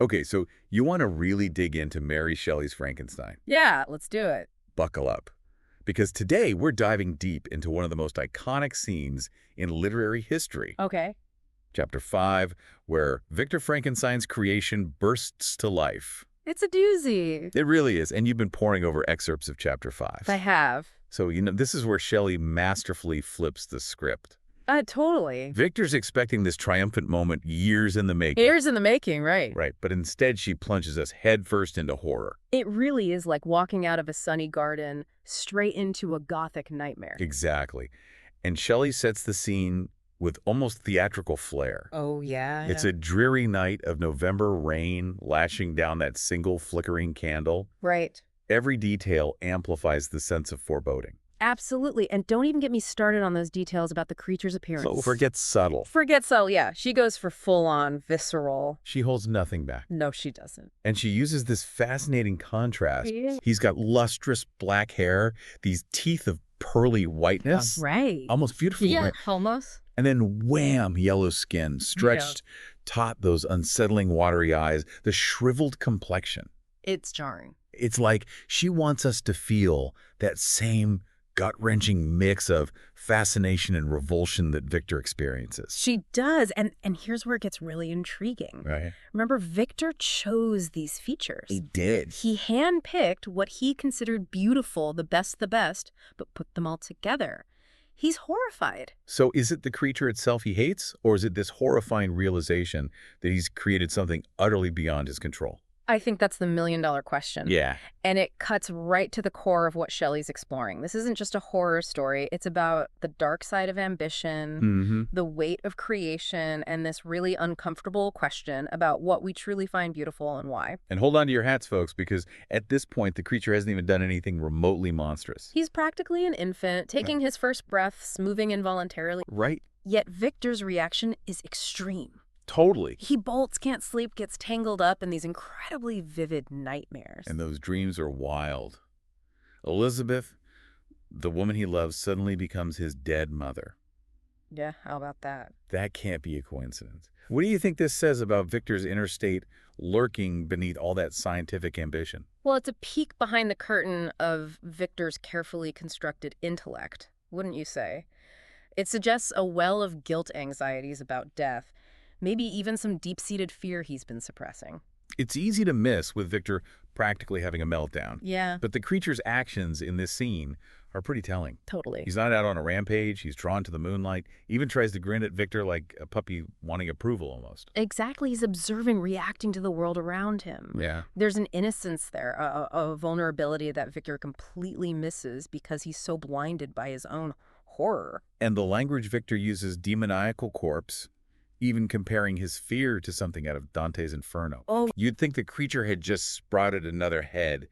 Okay, so you want to really dig into Mary Shelley's Frankenstein. Yeah, let's do it. Buckle up. Because today we're diving deep into one of the most iconic scenes in literary history. Okay. Chapter 5, where Victor Frankenstein's creation bursts to life. It's a doozy. It really is, and you've been poring over excerpts of Chapter 5. I have. So, this is where Shelley masterfully flips the script. Totally. Victor's expecting this triumphant moment years in the making. Years in the making, right? Right, but instead she plunges us headfirst into horror. It really is like walking out of a sunny garden straight into a gothic nightmare. Exactly. And Shelley sets the scene with almost theatrical flair. Oh, yeah. It's a dreary night of November rain lashing down that single flickering candle. Right. Every detail amplifies the sense of foreboding. Absolutely. And don't even get me started on those details about the creature's appearance. So forget subtle. Forget subtle, yeah. She goes for full-on visceral. She holds nothing back. No, she doesn't. And she uses this fascinating contrast. Yeah. He's got lustrous black hair, these teeth of pearly whiteness. Right. Almost beautiful. Yeah, Right? almost. And then wham, yellow skin, stretched taut, those unsettling watery eyes, the shriveled complexion. It's jarring. It's like she wants us to feel that same gut-wrenching mix of fascination and revulsion that Victor experiences. She does. And here's where it gets really intriguing. Right? Remember, Victor chose these features. He did. He handpicked what he considered beautiful, the best, but put them all together. He's horrified. So is it the creature itself he hates, or is it this horrifying realization that he's created something utterly beyond his control? I think that's the million-dollar question. Yeah. And it cuts right to the core of what Shelley's exploring. This isn't just a horror story. It's about the dark side of ambition, the weight of creation, and this really uncomfortable question about what we truly find beautiful and why. And hold on to your hats, folks, because at this point, the creature hasn't even done anything remotely monstrous. He's practically an infant, taking his first breaths, moving involuntarily. Right? Yet Victor's reaction is extreme. Totally. He bolts, can't sleep, gets tangled up in these incredibly vivid nightmares. And those dreams are wild. Elizabeth, the woman he loves, suddenly becomes his dead mother. Yeah, how about that? That can't be a coincidence. What do you think this says about Victor's inner state lurking beneath all that scientific ambition? Well, it's a peek behind the curtain of Victor's carefully constructed intellect, wouldn't you say? It suggests a well of guilt anxieties about death, maybe even some deep-seated fear he's been suppressing. It's easy to miss with Victor practically having a meltdown. Yeah. But the creature's actions in this scene are pretty telling. Totally. He's not out on a rampage. He's drawn to the moonlight. Even tries to grin at Victor like a puppy wanting approval almost. Exactly. He's observing, reacting to the world around him. Yeah. There's an innocence there, a vulnerability that Victor completely misses because he's so blinded by his own horror. And the language Victor uses, demoniacal corpse, even comparing his fear to something out of Dante's Inferno. Oh. You'd think the creature had just sprouted another head.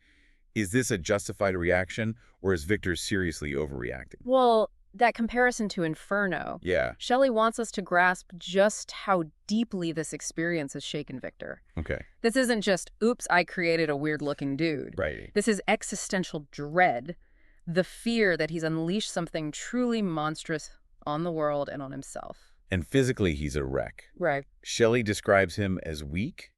Is this a justified reaction, or is Victor seriously overreacting? Well, that comparison to Inferno. Yeah. Shelley wants us to grasp just how deeply this experience has shaken Victor. Okay. This isn't just, oops, I created a weird-looking dude. Right. This is existential dread, the fear that he's unleashed something truly monstrous on the world and on himself. And physically, he's a wreck. Right. Shelley describes him as weak,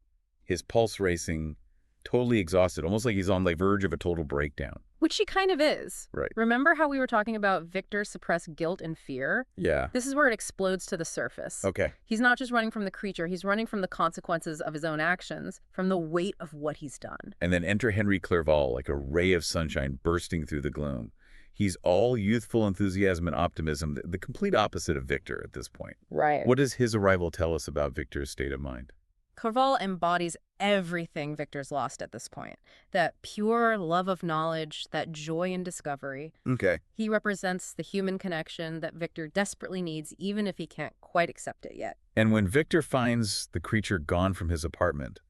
his pulse racing, totally exhausted, almost like he's on the verge of a total breakdown. Which he kind of is. Right. Remember how we were talking about Victor's suppressed guilt and fear? Yeah. This is where it explodes to the surface. Okay. He's not just running from the creature, he's running from the consequences of his own actions, from the weight of what he's done. And then enter Henry Clerval like a ray of sunshine bursting through the gloom. He's all youthful enthusiasm and optimism, the complete opposite of Victor at this point. Right. What does his arrival tell us about Victor's state of mind? Clerval embodies everything Victor's lost at this point. That pure love of knowledge, that joy in discovery. Okay. He represents the human connection that Victor desperately needs, even if he can't quite accept it yet. And when Victor finds the creature gone from his apartment,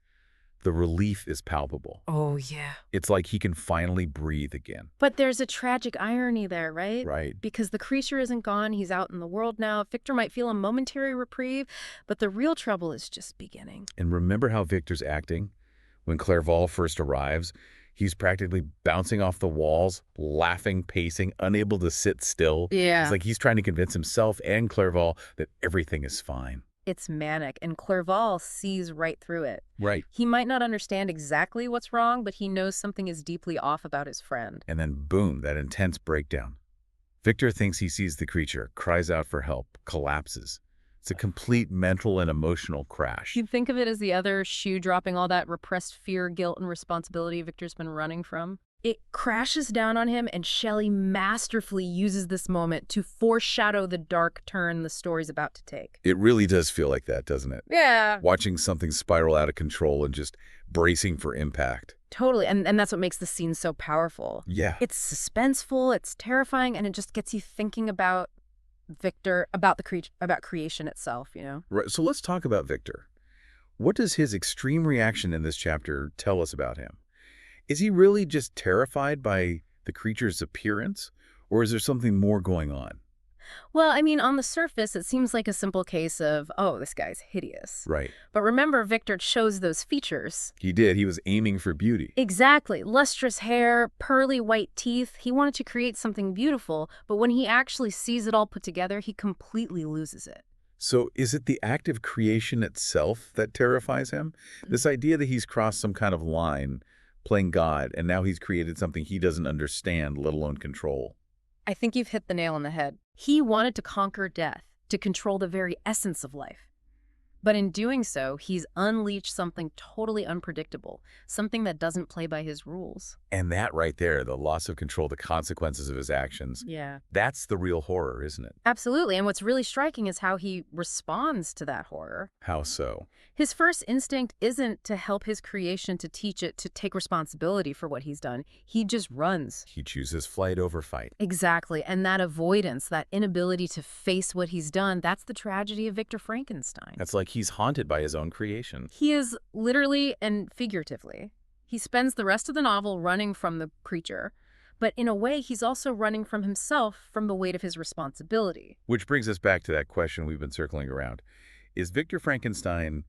the relief is palpable. Oh, yeah. It's like he can finally breathe again. But there's a tragic irony there, right? Right. Because the creature isn't gone, he's out in the world now. Victor might feel a momentary reprieve, but the real trouble is just beginning. And remember how Victor's acting? When Clerval first arrives, he's practically bouncing off the walls, laughing, pacing, unable to sit still. Yeah. It's like he's trying to convince himself and Clerval that everything is fine. It's manic, and Clerval sees right through it. Right. He might not understand exactly what's wrong, but he knows something is deeply off about his friend. And then boom, that intense breakdown. Victor thinks he sees the creature, cries out for help, collapses. It's a complete mental and emotional crash. You think of it as the other shoe dropping all that repressed fear, guilt, and responsibility Victor's been running from. It crashes down on him, and Shelley masterfully uses this moment to foreshadow the dark turn the story's about to take. It really does feel like that, doesn't it? Yeah. Watching something spiral out of control and just bracing for impact. Totally, and that's what makes the scene so powerful. Yeah. It's suspenseful, it's terrifying, and it just gets you thinking about Victor, about about creation itself, you know? Right. So let's talk about Victor. What does his extreme reaction in this chapter tell us about him? Is he really just terrified by the creature's appearance, or is there something more going on? Well, I mean, on the surface, it seems like a simple case of, oh, this guy's hideous. Right. But remember, Victor chose those features. He did. He was aiming for beauty. Exactly. Lustrous hair, pearly white teeth. He wanted to create something beautiful, but when he actually sees it all put together, he completely loses it. So is it the act of creation itself that terrifies him? This idea that he's crossed some kind of line, playing God, and now he's created something he doesn't understand, let alone control. I think you've hit the nail on the head. He wanted to conquer death, to control the very essence of life. But in doing so, he's unleashed something totally unpredictable, something that doesn't play by his rules. And that right there, the loss of control, the consequences of his actions, Yeah. that's the real horror, isn't it? Absolutely. And what's really striking is how he responds to that horror. How so? His first instinct isn't to help his creation, to teach it, to take responsibility for what he's done. He just runs. He chooses flight over fight. Exactly. And that avoidance, that inability to face what he's done, that's the tragedy of Victor Frankenstein. That's like he's haunted by his own creation. He is literally and figuratively. He spends the rest of the novel running from the creature, but in a way, he's also running from himself, from the weight of his responsibility. Which brings us back to that question we've been circling around. Is Victor Frankenstein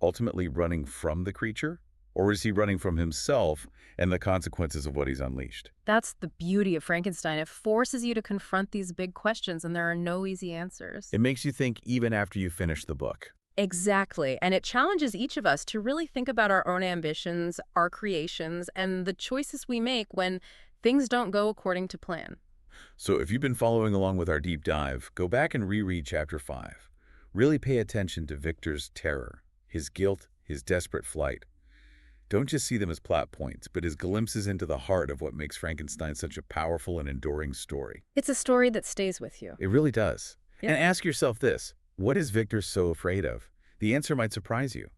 ultimately running from the creature? Or is he running from himself and the consequences of what he's unleashed? That's the beauty of Frankenstein. It forces you to confront these big questions, and there are no easy answers. It makes you think even after you finish the book. Exactly. And it challenges each of us to really think about our own ambitions, our creations, and the choices we make when things don't go according to plan. So if you've been following along with our deep dive, go back and reread Chapter 5. Really pay attention to Victor's terror, his guilt, his desperate flight. Don't just see them as plot points, but as glimpses into the heart of what makes Frankenstein such a powerful and enduring story. It's a story that stays with you. It really does. Yeah. And ask yourself this, what is Victor so afraid of? The answer might surprise you.